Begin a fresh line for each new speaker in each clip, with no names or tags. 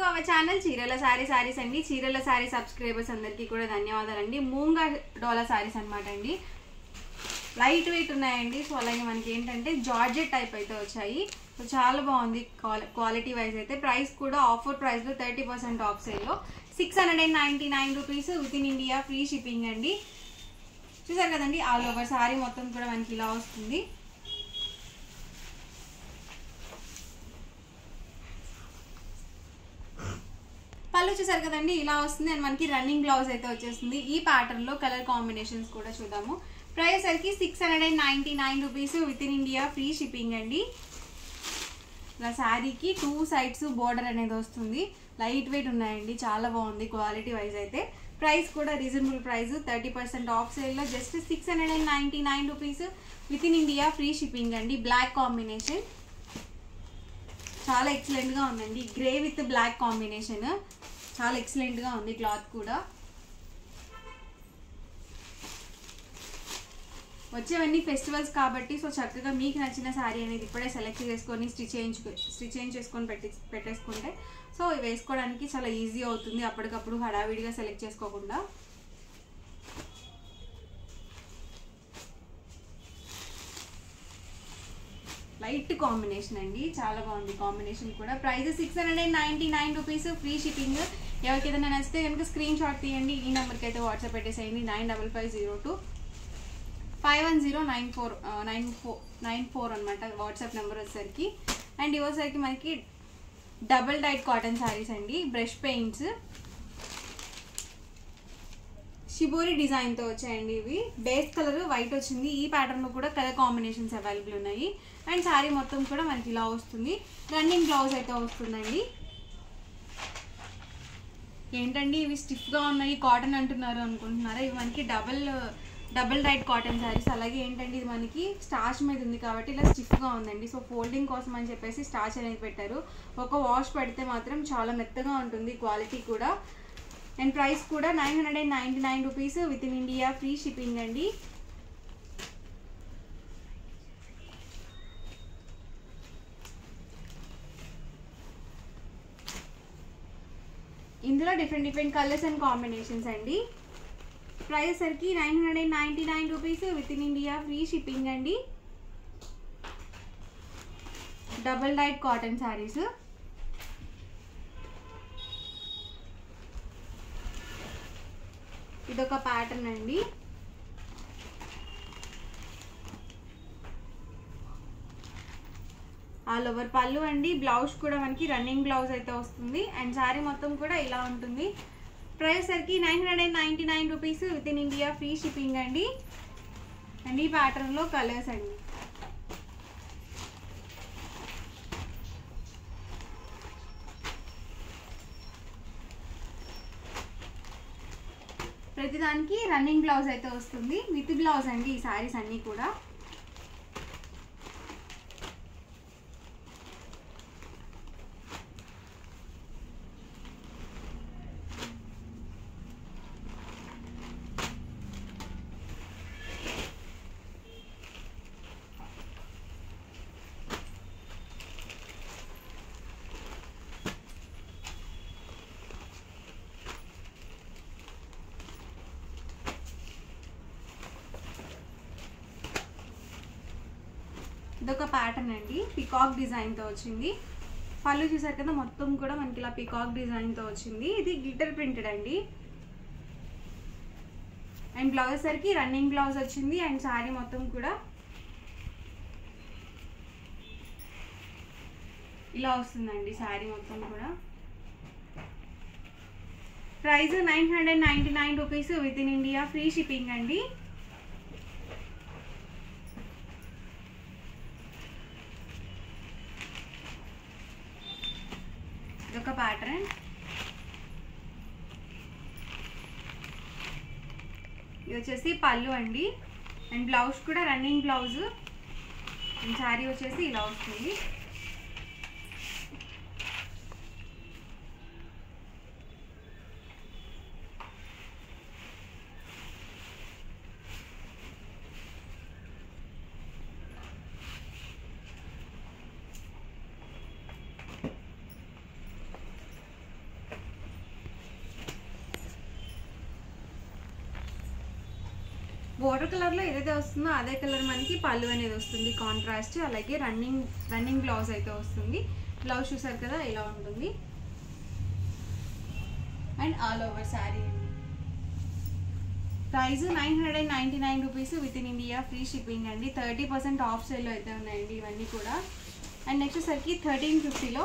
To our channel చీరల సారీస్ అండి. చీరల సారీ సబ్స్క్రైబర్స్ అందరికీ కూడా ధన్యవాదాలండి. మూంగా డోలా సారీస్ అనమాట అండి. లైట్ వెయిట్ ఉన్నాయండి. సో అలాగే మనకి ఏంటంటే జార్జెట్ టైప్ అయితే వచ్చాయి. సో చాలా బాగుంది క్వాలిటీ వైజ్ అయితే. ప్రైస్ కూడా ఆఫర్ ప్రైస్లో 30% ఆఫ్ సేల్లో 699 rupees with in India free shipping అండి. చూసారు కదండి, ఆల్ ఓవర్ సారీ మొత్తం కూడా మనకి ఇలా వస్తుంది. పళ్ళు చూసారు కదండి, ఇలా వస్తుంది. అండ్ మనకి రన్నింగ్ బ్లౌజ్ అయితే వచ్చేస్తుంది. ఈ ప్యాటర్న్ లో కలర్ కాంబినేషన్స్ కూడా చూద్దాము. ప్రైస్ సరికి 699 rupees with in India free shipping అండి. ఇలా శారీకి 2 సైడ్స్ బోర్డర్ అనేది వస్తుంది. లైట్ వెయిట్ ఉన్నాయండి, చాలా బాగుంది క్వాలిటీ వైజ్ అయితే. ప్రైస్ కూడా రీజనబుల్ ప్రైస్, 30% ఆఫ్ సేల్లో just 699 rupees with in India free shipping అండి. బ్లాక్ కాంబినేషన్ చాలా ఎక్సలెంట్ గా ఉందండి. గ్రే విత్ బ్లాక్ కాంబినేషన్ చాలా ఎక్సలెంట్ గా ఉంది. క్లాత్ కూడా వచ్చేవన్నీ ఫెస్టివల్స్ కాబట్టి సో చక్కగా మీకు నచ్చిన శారీ అనేది ఇప్పుడే సెలెక్ట్ చేసుకొని స్టిచ్ చేయించేసుకొని పెట్టేసుకుంటే సో వేసుకోవడానికి చాలా ఈజీ అవుతుంది. అప్పటికప్పుడు హడావిడిగా సెలెక్ట్ చేసుకోకుండా. లైట్ కాంబినేషన్ అండి, చాలా బాగుంది కాంబినేషన్ కూడా. Price 699 rupees free shipping. ఎవరికి ఏదైనా నచ్చితే కనుక స్క్రీన్ షాట్ తీయండి. ఈ నెంబర్కి అయితే వాట్సాప్ పెట్టేసేయండి 9550251094 అనమాట వాట్సాప్ నెంబర్ వచ్చేసరికి. అండ్ ఇవసరికి మనకి డబుల్ డైట్ కాటన్ శారీస్ అండి. బ్రష్ పెయింట్స్ షిబోరి డిజైన్తో వచ్చాయండి. ఇవి బేస్ కలర్ వైట్ వచ్చింది. ఈ ప్యాటర్న్లో కూడా కలర్ కాంబినేషన్స్ అవైలబుల్ ఉన్నాయి. అండ్ శారీ మొత్తం కూడా మనకి ఇలా వస్తుంది. రన్నింగ్ బ్లౌజ్ అయితే వస్తుందండి. ఏంటండి ఇవి స్టిఫ్గా ఉన్నాయి, కాటన్ అంటున్నారు అనుకుంటున్నారా? ఇవి మనకి డబుల్ డైట్ కాటన్ శారీస్. అలాగే ఏంటంటే ఇది మనకి స్టార్చ్ మీద ఉంది కాబట్టి ఇలా స్టిఫ్గా ఉందండి. సో ఫోల్డింగ్ కోసం అని చెప్పేసి స్టార్చ్ అనేది పెట్టారు. ఒక వాష్ పెడితే మాత్రం చాలా మెత్తగా ఉంటుంది క్వాలిటీ కూడా. అండ్ ప్రైస్ కూడా 999 rupees with in India free shipping అండి. ఇందులో డిఫరెంట్ కలర్స్ అండ్ కాంబినేషన్స్ అండి. ప్రైస్ సరికి 999 rupees with in India free shipping అండి. Double dyed cotton saris. ఇదొక ప్యాటర్న్ అండి. ఆల్ ఓవర్ పళ్ళు అండి. బ్లౌజ్ కూడా మనకి రన్నింగ్ బ్లౌజ్ అయితే వస్తుంది. అండ్ శారీ మొత్తం కూడా ఇలా ఉంటుంది. ప్రైస్ సరికి 999 rupees with in India free shipping అండి. అండ్ ఈ ప్యాటర్న్లో కలర్స్ అండి. ప్రతిదానికి రన్నింగ్ బ్లౌజ్ అయితే వస్తుంది. విత్ బ్లౌజ్ అండి ఈ శారీస్ అన్నీ కూడా. ఇదొక ప్యాటర్న్ అండి. పికాక్ డిజైన్తో వచ్చింది. పళ్ళు చూసారు కదా, మొత్తం కూడా మనకి ఇలా పికాక్ డిజైన్తో వచ్చింది. ఇది గ్లిటర్ ప్రింటెడ్ అండి. అండ్ బ్లౌజ్ సరికి రన్నింగ్ బ్లౌజ్ వచ్చింది. అండ్ శారీ మొత్తం కూడా ఇలా వస్తుందండి. శారీ మొత్తం కూడా price 999 rupees with in India free shipping అండి. ఇదొక ప్యాటర్న్. ఇది వచ్చేసి పళ్ళు అండి. అండ్ బ్లౌజ్ కూడా రన్నింగ్ బ్లౌజ్. అండ్ శారీ వచ్చేసి ఇలా వస్తుంది. వాటర్ కలర్లో ఏదైతే వస్తుందో అదే కలర్ మనకి పళ్ళు అనేది వస్తుంది కాంట్రాస్ట్. అలాగే రన్నింగ్ బ్లౌజ్ అయితే వస్తుంది. బ్లౌజ్ చూసారు కదా ఇలా ఉంటుంది. అండ్ ఆల్ ఓవర్ శారీ అండి. Price 999 rupees with in India, free shipping అండి. 30% ఆఫ్ సేల్లో అయితే ఉన్నాయండి ఇవన్నీ కూడా. అండ్ నెక్స్ట్ వచ్చేసరికి 1350లో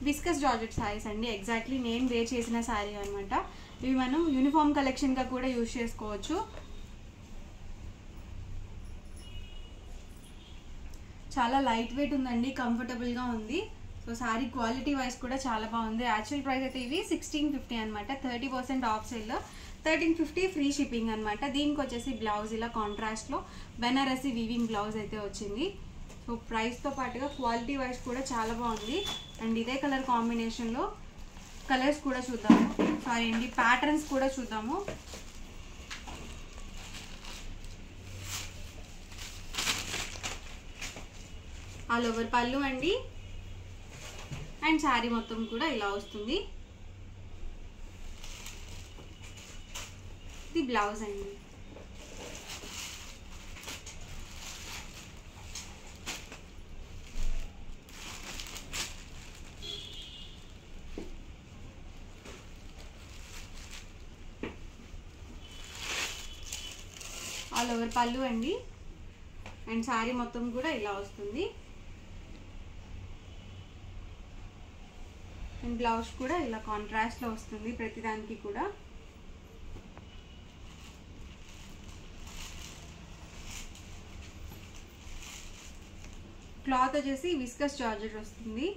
విస్కస్ జార్జెట్ శారీస్ అండి. ఎగ్జాక్ట్లీ నేను వేర్ చేసిన శారీ అనమాట. ఇవి మనం యూనిఫామ్ కలెక్షన్గా కూడా యూజ్ చేసుకోవచ్చు. చాలా లైట్ వెయిట్ ఉందండి, కంఫర్టబుల్గా ఉంది. సో శారీ క్వాలిటీ వైజ్ కూడా చాలా బాగుంది. యాక్చువల్ ప్రైస్ అయితే ఇవి 1650 అనమాట. 30% ఆఫ్ సేల్లో 1350 ఫ్రీ షిప్పింగ్ అనమాట. దీనికి వచ్చేసి బ్లౌజ్ ఇలా కాంట్రాస్ట్లో బెనారసి వీవింగ్ బ్లౌజ్ అయితే వచ్చింది. సో ప్రైస్తో పాటుగా క్వాలిటీ వైజ్ కూడా చాలా బాగుంది. అండ్ ఇదే కలర్ కాంబినేషన్లో కలర్స్ కూడా చూద్దాము. సారీ అండి, ప్యాటర్న్స్ కూడా చూద్దాము. ఆల్ ఓవర్ పళ్ళు అండి. అండ్ శారీ మొత్తం కూడా ఇలా వస్తుంది. ఇది బ్లౌజ్ అండి. ఆల్ ఓవర్ పళ్ళు అండి. అండ్ శారీ మొత్తం కూడా ఇలా వస్తుంది. అండ్ బ్లౌజ్ కూడా ఇలా కాంట్రాస్ట్లో వస్తుంది ప్రతిదానికి కూడా. క్లాత్ వచ్చేసి విస్కస్ జార్జెట్ వస్తుంది.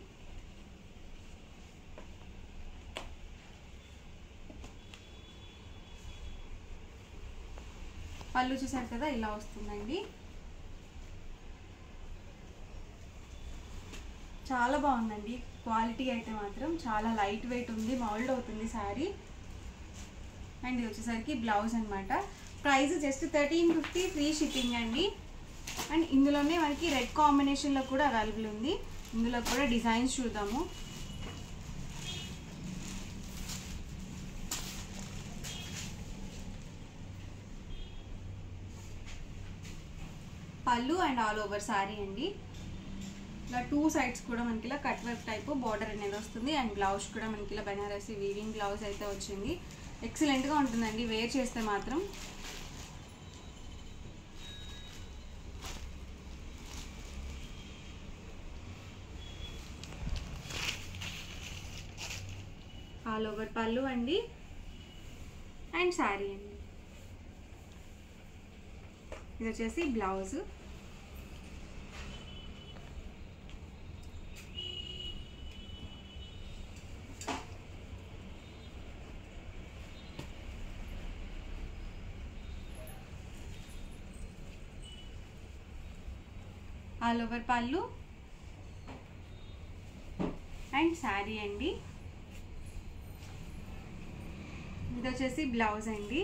పళ్ళు చూసారు కదా ఇలా వస్తుందండి. చాలా బాగుందండి క్వాలిటీ అయితే మాత్రం. చాలా లైట్ వెయిట్ ఉంది, మౌల్డ్ అవుతుంది శారీ. అండ్ ఇది వచ్చేసరికి బ్లౌజ్ అనమాట. ప్రైస్ జస్ట్ 1350 ఫ్రీ షిప్పింగ్ అండి. అండ్ ఇందులోనే మనకి రెడ్ కాంబినేషన్లో కూడా అవైలబుల్ ఉంది. ఇందులో కూడా డిజైన్స్ చూద్దాము. పళ్ళు అండ్ ఆల్ ఓవర్ శారీ అండి. ఇలా 2 సైడ్స్ కూడా మనకి ఇలా కట్ వర్క్ టైప్ బార్డర్ అనేది వస్తుంది. అండ్ బ్లౌజ్ కూడా మనకి ఇలా బెనారసి వీవింగ్ బ్లౌజ్ అయితే వచ్చింది. ఎక్సలెంట్గా ఉంటుందండి వేర్ చేస్తే మాత్రం. ఆల్ ఓవర్ పళ్ళు అండి. అండ్ శారీ అండి. ఇది వచ్చేసి బ్లౌజ్. ఆల్ ఓవర్ పళ్ళు అండ్ శారీ అండి. ఇది వచ్చేసి బ్లౌజ్ అండి.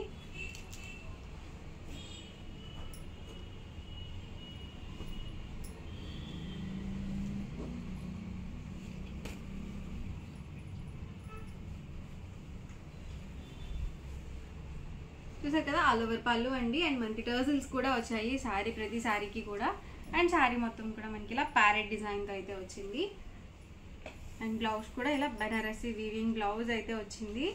చూసారు కదా ఆల్ ఓవర్ పళ్ళు అండి. అండ్ మనకి టర్సిల్స్ కూడా వచ్చాయి శారీ ప్రతి శారీకి కూడా. అండ్ శారీ మొత్తం కూడా మనకి ఇలా ప్యారెట్ డిజైన్తో అయితే వచ్చింది. అండ్ బ్లౌజ్ కూడా ఇలా బెనారసి వీవింగ్ బ్లౌజ్ అయితే వచ్చింది.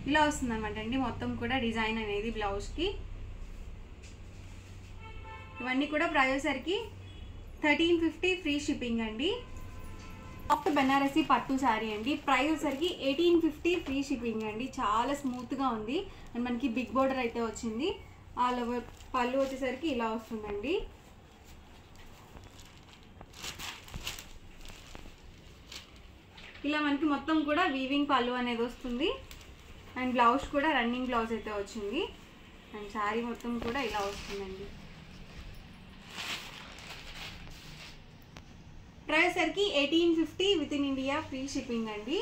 ఇలా వస్తుంది అనమాట అండి మొత్తం కూడా డిజైన్ అనేది బ్లౌజ్కి. ఇవన్నీ కూడా ప్రైస్ వచ్చేసరికి 1350 ఫ్రీ షిప్పింగ్ అండి. సాఫ్ట్ బెనారసి పట్టు శారీ అండి. ప్రైస్ వచ్చేసరికి 1850 ఫ్రీ షిప్పింగ్ అండి. చాలా స్మూత్గా ఉంది. అండ్ మనకి బిగ్ బోర్డర్ అయితే వచ్చింది. ఆల్ ఓవర్ పళ్ళు వచ్చేసరికి ఇలా వస్తుందండి. ఇలా మనకి మొత్తం కూడా వీవింగ్ పళ్ళు అనేది వస్తుంది. అండ్ బ్లౌజ్ కూడా రన్నింగ్ బ్లౌజ్ అయితే వచ్చింది. అండ్ శారీ మొత్తం కూడా ఇలా వస్తుందండి. ప్రైస్ సరికి 1850 with in India, free shipping అండి.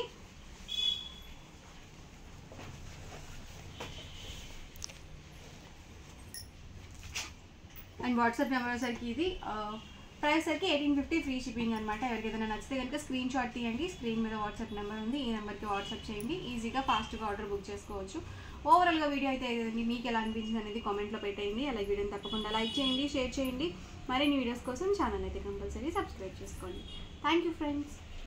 అండ్ వాట్సాప్ నెంబర్ వచ్చేసరికి ఇది ప్రైస్ సరికి 1850 ఫ్రీ షిప్పింగ్ అనమాట. ఎవరికి ఏదైనా నచ్చితే కనుక స్క్రీన్ షాట్ తీయండి. స్క్రీన్ మీద వాట్సాప్ నెంబర్ ఉంది, ఈ నెంబర్కి వాట్సాప్ చేయండి. ఈజీగా ఫాస్ట్గా ఆర్డర్ బుక్ చేసుకోవచ్చు. ఓవరాల్గా వీడియో అయితే మీకు ఎలా అనిపించింది అనేది కామెంట్లో పెట్టేయండి. అలాగే వీడియోని తప్పకుండా లైక్ చేయండి, షేర్ చేయండి. మరిన్ని వీడియోస్ కోసం ఛానల్ అయితే కంపల్సరీ సబ్స్క్రైబ్ చేసుకోండి. Thank you friends.